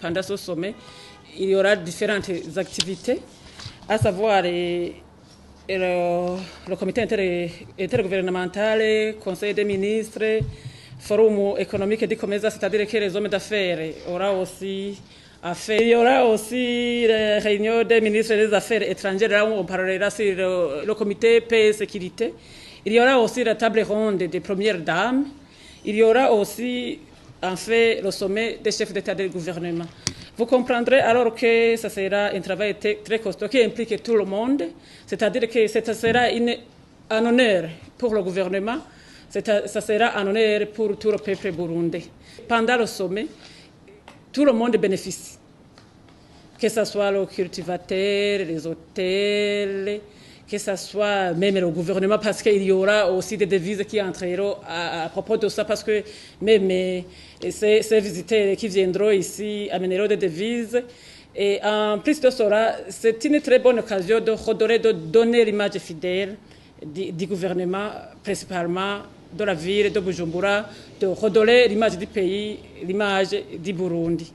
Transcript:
pendant ce sommet, il y aura différentes activités, à savoir le comité intergouvernemental, conseil des ministres, forum économique et du commerce, c'est-à-dire que les hommes d'affaires aura aussi affaires. Il y aura aussi les réunions des ministres des Affaires étrangères, là où on parlera sur le comité paix et sécurité. Il y aura aussi la table ronde des premières dames. Il y aura aussi, en fait, le sommet des chefs d'État et de gouvernement. Vous comprendrez alors que ça sera un travail très costaud qui implique tout le monde, c'est-à-dire que ça sera un honneur pour le gouvernement, ça sera un honneur pour tout le peuple burundais. Pendant le sommet, tout le monde bénéficie, que ce soit le cultivateur, les hôtels, que ce soit même le gouvernement, parce qu'il y aura aussi des devises qui entreront à propos de ça, parce que même ces visiteurs qui viendront ici amèneront des devises. Et en plus de cela, c'est une très bonne occasion de donner l'image fidèle du gouvernement, principalement de la ville de Bujumbura, de redonner l'image du pays, l'image du Burundi.